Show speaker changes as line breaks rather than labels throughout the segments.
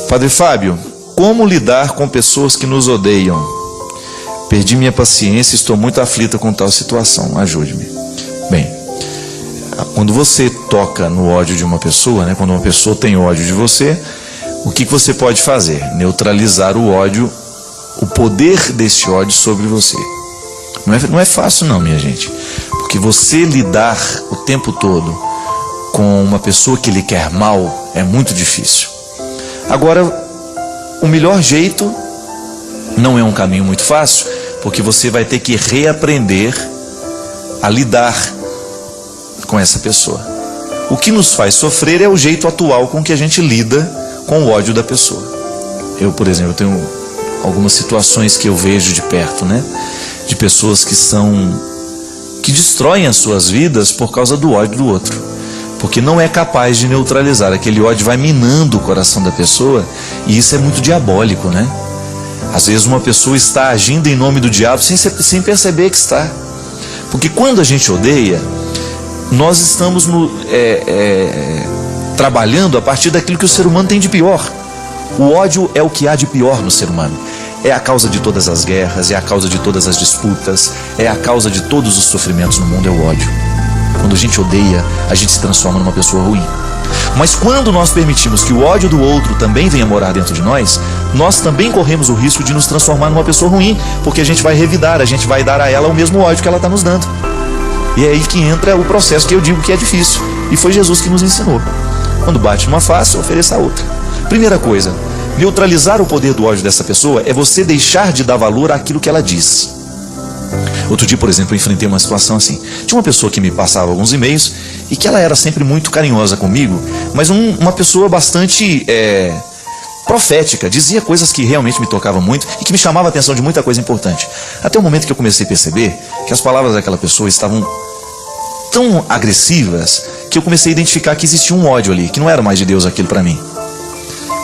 Padre Fábio, como lidar com pessoas que nos odeiam? Perdi minha paciência e estou muito aflita com tal situação. Ajude-me. Bem, quando você toca no ódio de uma pessoa, né, quando uma pessoa tem ódio de você, o que você pode fazer? Neutralizar o ódio, o poder desse ódio sobre você. Não é fácil não, minha gente. Porque você lidar o tempo todo com uma pessoa que lhe quer mal é muito difícil. Agora, o melhor jeito não é um caminho muito fácil, porque você vai ter que reaprender a lidar com essa pessoa. O que nos faz sofrer é o jeito atual com que a gente lida com o ódio da pessoa. Eu, por exemplo, tenho algumas situações que eu vejo de perto, né? De pessoas que destroem as suas vidas por causa do ódio do outro. Porque não é capaz de neutralizar. Aquele ódio vai minando o coração da pessoa, e isso é muito diabólico, né? Às vezes uma pessoa está agindo em nome do diabo sem perceber que está. Porque quando a gente odeia, nós estamos trabalhando a partir daquilo que o ser humano tem de pior. O ódio é o que há de pior no ser humano. É a causa de todas as guerras, é a causa de todas as disputas, é a causa de todos os sofrimentos no mundo, é o ódio. Quando a gente odeia, a gente se transforma numa pessoa ruim. Mas quando nós permitimos que o ódio do outro também venha morar dentro de nós, nós também corremos o risco de nos transformar numa pessoa ruim, porque a gente vai revidar, a gente vai dar a ela o mesmo ódio que ela está nos dando. E é aí que entra o processo que eu digo que é difícil, e foi Jesus que nos ensinou. Quando bate numa face, ofereça a outra. Primeira coisa, neutralizar o poder do ódio dessa pessoa é você deixar de dar valor àquilo que ela diz. Outro dia, por exemplo, eu enfrentei uma situação assim. Tinha uma pessoa que me passava alguns e-mails e que ela era sempre muito carinhosa comigo, mas uma pessoa bastante profética, dizia coisas que realmente me tocavam muito e que me chamava a atenção de muita coisa importante. Até o momento que eu comecei a perceber que as palavras daquela pessoa estavam tão agressivas que eu comecei a identificar que existia um ódio ali, que não era mais de Deus aquilo para mim.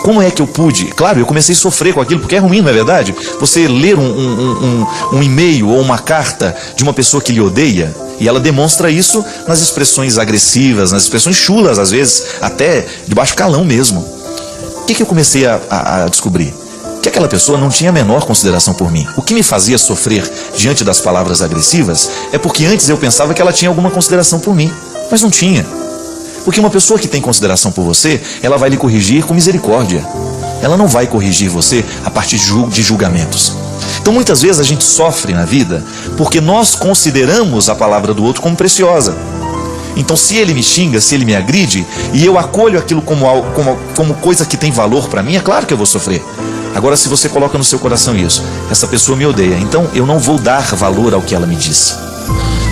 Como é que eu pude? Claro, eu comecei a sofrer com aquilo, porque é ruim, não é verdade? Você ler um e-mail ou uma carta de uma pessoa que lhe odeia, e ela demonstra isso nas expressões agressivas, nas expressões chulas, às vezes, até de baixo calão mesmo. O que eu comecei a descobrir? Que aquela pessoa não tinha a menor consideração por mim. O que me fazia sofrer diante das palavras agressivas é porque antes eu pensava que ela tinha alguma consideração por mim, mas não tinha. Porque uma pessoa que tem consideração por você, ela vai lhe corrigir com misericórdia. Ela não vai corrigir você a partir de julgamentos. Então muitas vezes a gente sofre na vida porque nós consideramos a palavra do outro como preciosa. Então se ele me xinga, se ele me agride, e eu acolho aquilo como coisa que tem valor para mim, é claro que eu vou sofrer. Agora, se você coloca no seu coração isso, essa pessoa me odeia, então eu não vou dar valor ao que ela me disse.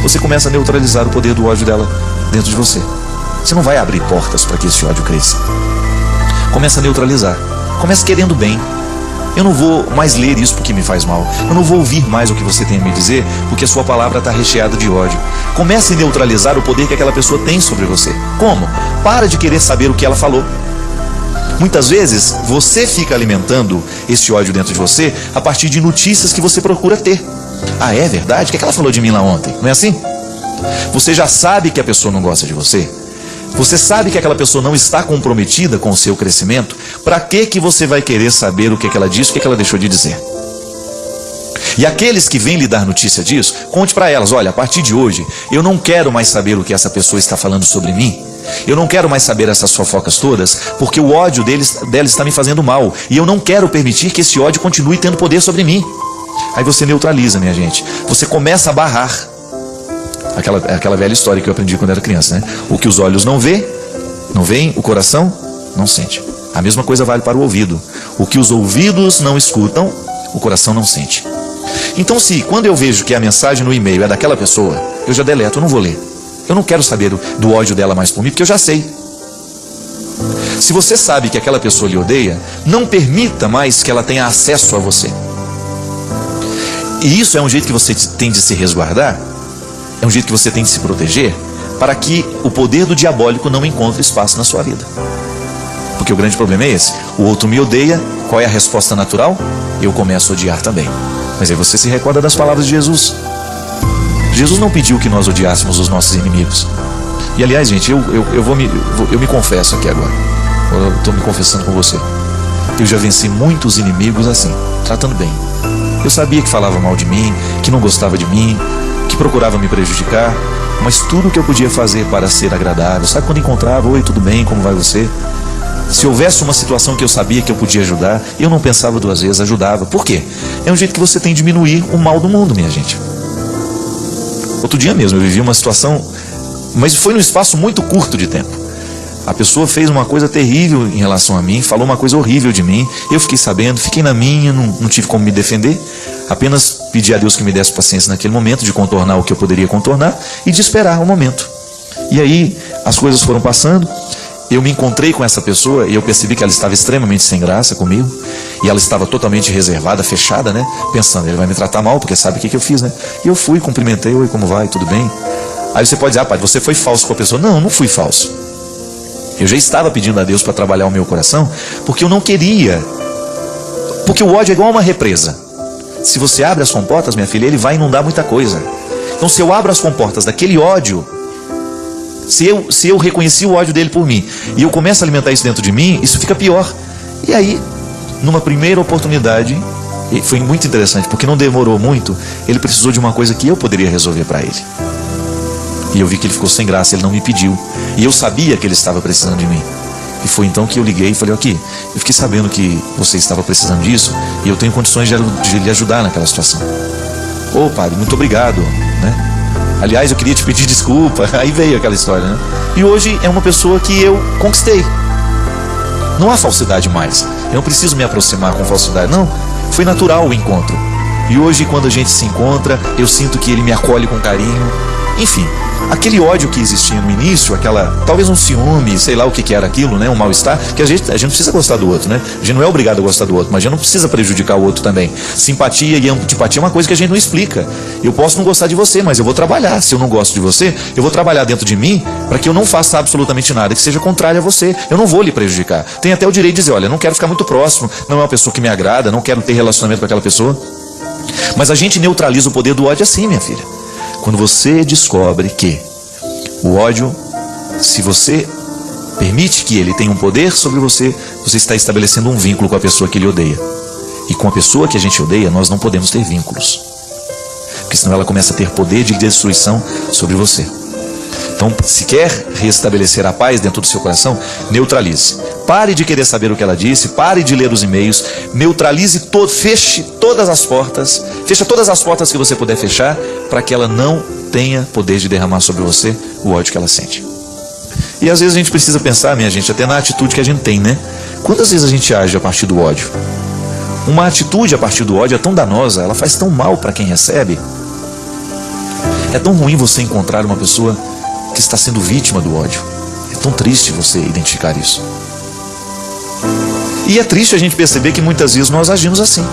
Você começa a neutralizar o poder do ódio dela dentro de você. Você não vai abrir portas para que esse ódio cresça. Começa a neutralizar. Começa querendo bem. Eu não vou mais ler isso porque me faz mal. Eu não vou ouvir mais o que você tem a me dizer porque a sua palavra está recheada de ódio. Comece a neutralizar o poder que aquela pessoa tem sobre você. Como? Para de querer saber o que ela falou. Muitas vezes você fica alimentando esse ódio dentro de você a partir de notícias que você procura ter. Ah, é verdade? O que ela falou de mim lá ontem? Não é assim? Você já sabe que a pessoa não gosta de você. Você sabe que aquela pessoa não está comprometida com o seu crescimento. Para que você vai querer saber o que ela disse, o que ela deixou de dizer? E aqueles que vêm lhe dar notícia disso, conte para elas: olha, a partir de hoje, eu não quero mais saber o que essa pessoa está falando sobre mim. Eu não quero mais saber essas fofocas todas, porque o ódio dela está me fazendo mal. E eu não quero permitir que esse ódio continue tendo poder sobre mim. Aí você neutraliza, minha gente. Você começa a barrar. Aquela velha história que eu aprendi quando era criança, né? O que os olhos não veem, o coração não sente. A mesma coisa vale para o ouvido. O que os ouvidos não escutam, o coração não sente. Então, quando eu vejo que a mensagem no e-mail é daquela pessoa, eu já deleto, eu não vou ler. Eu não quero saber do ódio dela mais por mim, porque eu já sei. Se você sabe que aquela pessoa lhe odeia, não permita mais que ela tenha acesso a você. E isso é um jeito que você tem de se resguardar. É um jeito que você tem de se proteger para que o poder do diabólico não encontre espaço na sua vida. Porque o grande problema é esse. O outro me odeia, qual é a resposta natural? Eu começo a odiar também. Mas aí você se recorda das palavras de Jesus. Jesus não pediu que nós odiássemos os nossos inimigos. E aliás, gente, eu me confesso aqui agora. Eu estou me confessando com você. Eu já venci muitos inimigos assim, tratando bem. Eu sabia que falava mal de mim, que não gostava de mim, que procurava me prejudicar, mas tudo o que eu podia fazer para ser agradável. Sabe quando encontrava, oi, tudo bem, como vai você? Se houvesse uma situação que eu sabia que eu podia ajudar, eu não pensava duas vezes, ajudava. Por quê? É um jeito que você tem de diminuir o mal do mundo, minha gente. Outro dia mesmo eu vivi uma situação, mas foi num espaço muito curto de tempo. A pessoa fez uma coisa terrível em relação a mim, falou uma coisa horrível de mim, eu fiquei sabendo, fiquei na minha, não tive como me defender, apenas pedi a Deus que me desse paciência naquele momento de contornar o que eu poderia contornar e de esperar o momento. E aí as coisas foram passando, eu me encontrei com essa pessoa e eu percebi que ela estava extremamente sem graça comigo, e ela estava totalmente reservada, fechada, né? Pensando, ele vai me tratar mal porque sabe o que eu fiz, né? E eu fui, cumprimentei, oi, como vai, tudo bem? Aí você pode dizer, padre, você foi falso com a pessoa. Não, não fui falso. Eu já estava pedindo a Deus para trabalhar o meu coração, porque eu não queria. Porque o ódio é igual a uma represa. Se você abre as comportas, minha filha, ele vai inundar muita coisa. Então se eu abro as comportas daquele ódio, se eu reconheci o ódio dele por mim, e eu começo a alimentar isso dentro de mim, isso fica pior. E aí, numa primeira oportunidade, e foi muito interessante, porque não demorou muito, ele precisou de uma coisa que eu poderia resolver para ele. E eu vi que ele ficou sem graça, ele não me pediu. E eu sabia que ele estava precisando de mim. E foi então que eu liguei e falei, aqui, eu fiquei sabendo que você estava precisando disso, e eu tenho condições de lhe ajudar naquela situação. Ô padre, muito obrigado, né? Aliás, eu queria te pedir desculpa. Aí veio aquela história, né? E hoje é uma pessoa que eu conquistei. Não há falsidade mais. Eu não preciso me aproximar com falsidade, não. Foi natural o encontro. E hoje, quando a gente se encontra, eu sinto que ele me acolhe com carinho. Enfim, aquele ódio que existia no início, talvez um ciúme, sei lá o que era aquilo, né? Um mal-estar, que a gente não precisa gostar do outro, né? A gente não é obrigado a gostar do outro, mas a gente não precisa prejudicar o outro também. Simpatia e antipatia é uma coisa que a gente não explica. Eu posso não gostar de você, mas eu vou trabalhar. Se eu não gosto de você, eu vou trabalhar dentro de mim para que eu não faça absolutamente nada que seja contrário a você. Eu não vou lhe prejudicar. Tenho até o direito de dizer, olha, não quero ficar muito próximo, não é uma pessoa que me agrada, não quero ter relacionamento com aquela pessoa. Mas a gente neutraliza o poder do ódio assim, minha filha. Quando você descobre que o ódio, se você permite que ele tenha um poder sobre você, você está estabelecendo um vínculo com a pessoa que lhe odeia. E com a pessoa que a gente odeia, nós não podemos ter vínculos. Porque senão ela começa a ter poder de destruição sobre você. Então, se quer restabelecer a paz dentro do seu coração, neutralize. Pare de querer saber o que ela disse, pare de ler os e-mails, neutralize feche todas as portas, fecha todas as portas que você puder fechar, para que ela não tenha poder de derramar sobre você o ódio que ela sente. E às vezes a gente precisa pensar, minha gente, até na atitude que a gente tem, né? Quantas vezes a gente age a partir do ódio? Uma atitude a partir do ódio é tão danosa, ela faz tão mal para quem recebe. É tão ruim você encontrar uma pessoa que está sendo vítima do ódio. É tão triste você identificar isso. E é triste a gente perceber que muitas vezes nós agimos assim.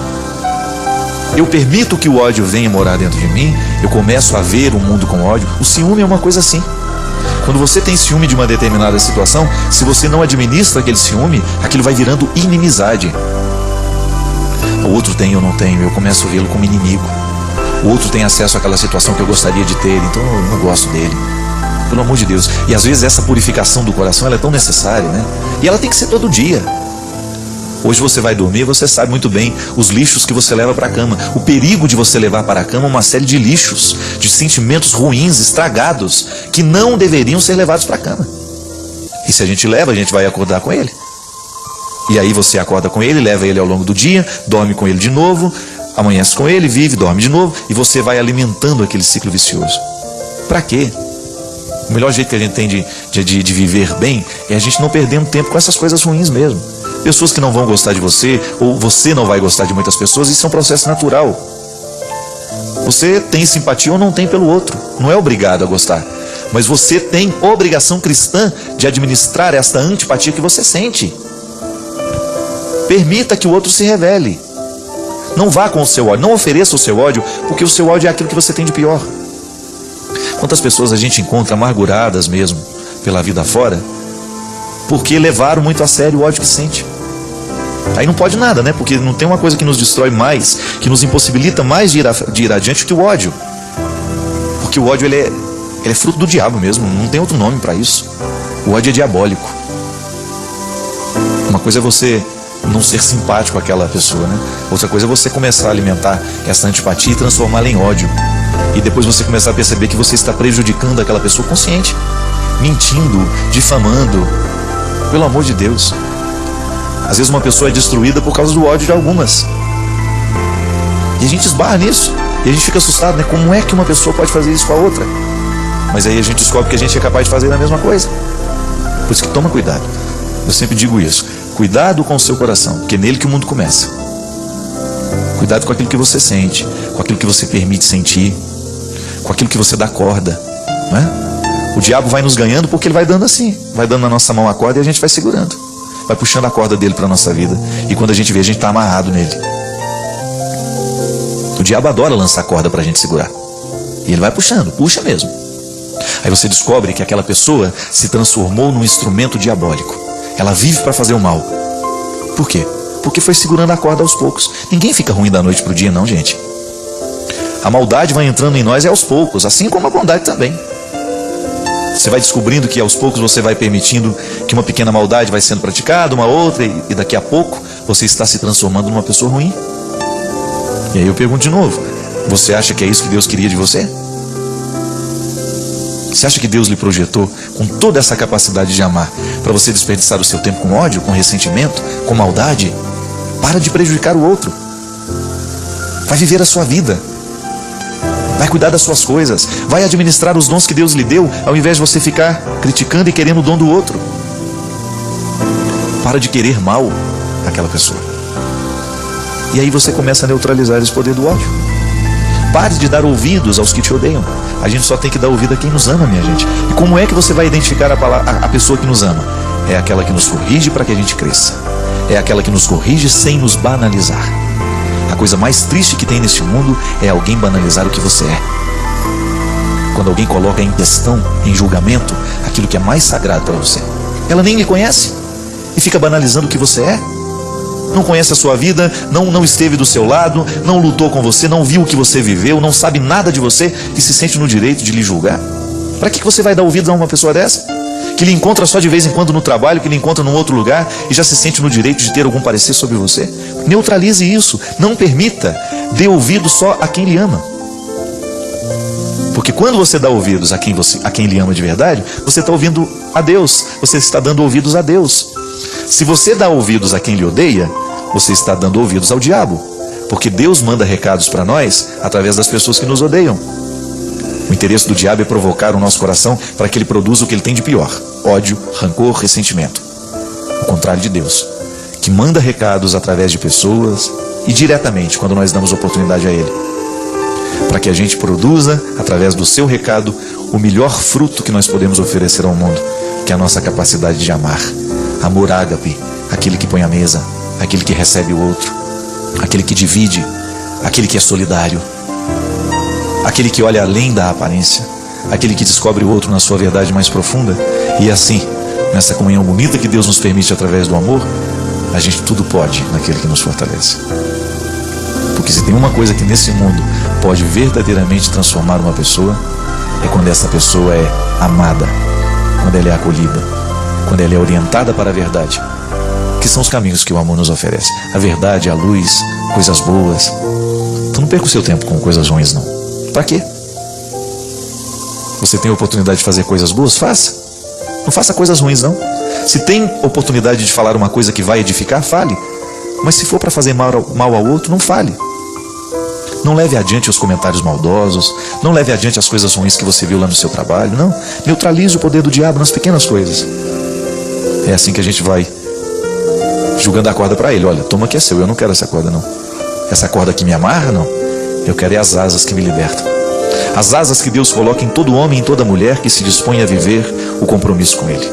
Eu permito que o ódio venha morar dentro de mim, eu começo a ver o mundo com ódio. O ciúme é uma coisa assim. Quando você tem ciúme de uma determinada situação, se você não administra aquele ciúme, aquilo vai virando inimizade. O outro tem, eu não tenho, eu começo a vê-lo como inimigo. O outro tem acesso àquela situação que eu gostaria de ter, então eu não gosto dele. Pelo amor de Deus. E às vezes essa purificação do coração, ela é tão necessária, né? E ela tem que ser todo dia. Hoje você vai dormir, você sabe muito bem os lixos que você leva para a cama. O perigo de você levar para a cama uma série de lixos, de sentimentos ruins, estragados, que não deveriam ser levados para a cama. E se a gente leva, a gente vai acordar com ele. E aí você acorda com ele, leva ele ao longo do dia, dorme com ele de novo, amanhece com ele, vive, dorme de novo, e você vai alimentando aquele ciclo vicioso. Para quê? O melhor jeito que a gente tem de viver bem é a gente não perdendo tempo com essas coisas ruins mesmo. Pessoas que não vão gostar de você, ou você não vai gostar de muitas pessoas, isso é um processo natural. Você tem simpatia ou não tem pelo outro, não é obrigado a gostar. Mas você tem obrigação cristã de administrar esta antipatia que você sente. Permita que o outro se revele. Não vá com o seu ódio, não ofereça o seu ódio, porque o seu ódio é aquilo que você tem de pior. Quantas pessoas a gente encontra amarguradas mesmo pela vida fora, porque levaram muito a sério o ódio que sente. Aí não pode nada, né? Porque não tem uma coisa que nos destrói mais, que nos impossibilita mais de ir adiante que o ódio. Porque o ódio ele é fruto do diabo mesmo, não tem outro nome para isso. O ódio é diabólico. Uma coisa é você não ser simpático àquela pessoa, né? Outra coisa é você começar a alimentar essa antipatia e transformá-la em ódio. E depois você começar a perceber que você está prejudicando aquela pessoa consciente, mentindo, difamando. Pelo amor de Deus. Às vezes uma pessoa é destruída por causa do ódio de algumas. E a gente esbarra nisso. E a gente fica assustado, né? Como é que uma pessoa pode fazer isso com a outra? Mas aí a gente descobre que a gente é capaz de fazer a mesma coisa. Por isso que toma cuidado. Eu sempre digo isso. Cuidado com o seu coração, porque é nele que o mundo começa. Cuidado com aquilo que você sente, com aquilo que você permite sentir, com aquilo que você dá corda, não é? O diabo vai nos ganhando porque ele vai dando assim, vai dando na nossa mão a corda e a gente vai segurando, vai puxando a corda dele para a nossa vida, e quando a gente vê, a gente está amarrado nele. O diabo adora lançar corda para a gente segurar, e ele vai puxando, puxa mesmo. Aí você descobre que aquela pessoa se transformou num instrumento diabólico. Ela vive para fazer o mal. Por quê? Porque foi segurando a corda aos poucos. Ninguém fica ruim da noite para o dia, não, gente. A maldade vai entrando em nós aos poucos, assim como a bondade também. Você vai descobrindo que aos poucos você vai permitindo que uma pequena maldade vai sendo praticada, uma outra, e daqui a pouco você está se transformando numa pessoa ruim. E aí eu pergunto de novo, você acha que é isso que Deus queria de você? Você acha que Deus lhe projetou com toda essa capacidade de amar para você desperdiçar o seu tempo com ódio, com ressentimento, com maldade? Para de prejudicar o outro. Vai viver a sua vida. Vai cuidar das suas coisas. Vai administrar os dons que Deus lhe deu, ao invés de você ficar criticando e querendo o dom do outro. Para de querer mal àquela pessoa. E aí você começa a neutralizar esse poder do ódio. Pare de dar ouvidos aos que te odeiam. A gente só tem que dar ouvido a quem nos ama, minha gente. E como é que você vai identificar a pessoa que nos ama? É aquela que nos corrige para que a gente cresça. É aquela que nos corrige sem nos banalizar. A coisa mais triste que tem neste mundo é alguém banalizar o que você é. Quando alguém coloca em questão, em julgamento, aquilo que é mais sagrado para você. Ela nem lhe conhece e fica banalizando o que você é. Não conhece a sua vida, não esteve do seu lado, não lutou com você, não viu o que você viveu, não sabe nada de você e se sente no direito de lhe julgar. Para que você vai dar ouvidos a uma pessoa dessa? Que lhe encontra só de vez em quando no trabalho, que lhe encontra num outro lugar e já se sente no direito de ter algum parecer sobre você? Neutralize isso, não permita, dê ouvido só a quem lhe ama. Porque quando você dá ouvidos a quem lhe ama de verdade, você está ouvindo a Deus, você está dando ouvidos a Deus. Se você dá ouvidos a quem lhe odeia, você está dando ouvidos ao diabo. Porque Deus manda recados para nós através das pessoas que nos odeiam. O interesse do diabo é provocar o nosso coração para que ele produza o que ele tem de pior: ódio, rancor, ressentimento. O contrário de Deus, que manda recados através de pessoas e diretamente quando nós damos oportunidade a ele, para que a gente produza, através do seu recado, o melhor fruto que nós podemos oferecer ao mundo, que é a nossa capacidade de amar. Amor ágape, aquele que põe a mesa, aquele que recebe o outro, aquele que divide, aquele que é solidário, aquele que olha além da aparência, aquele que descobre o outro na sua verdade mais profunda. E assim, nessa comunhão bonita que Deus nos permite através do amor, a gente tudo pode naquele que nos fortalece. Porque se tem uma coisa que nesse mundo pode verdadeiramente transformar uma pessoa, é quando essa pessoa é amada, quando ela é acolhida, quando ela é orientada para a verdade, que são os caminhos que o amor nos oferece. A verdade, a luz, coisas boas. Então não perca o seu tempo com coisas ruins, não. Para quê? Você tem a oportunidade de fazer coisas boas? Faça. Não faça coisas ruins, não. Se tem oportunidade de falar uma coisa que vai edificar, fale. Mas se for para fazer mal ao outro, não fale. Não leve adiante os comentários maldosos, não leve adiante as coisas ruins que você viu lá no seu trabalho, não. Neutralize o poder do diabo nas pequenas coisas. É assim que a gente vai jogando a corda para ele. Olha, toma que é seu, eu não quero essa corda não. Essa corda que me amarra, não. Eu quero é as asas que me libertam. As asas que Deus coloca em todo homem e em toda mulher que se dispõe a viver o compromisso com ele.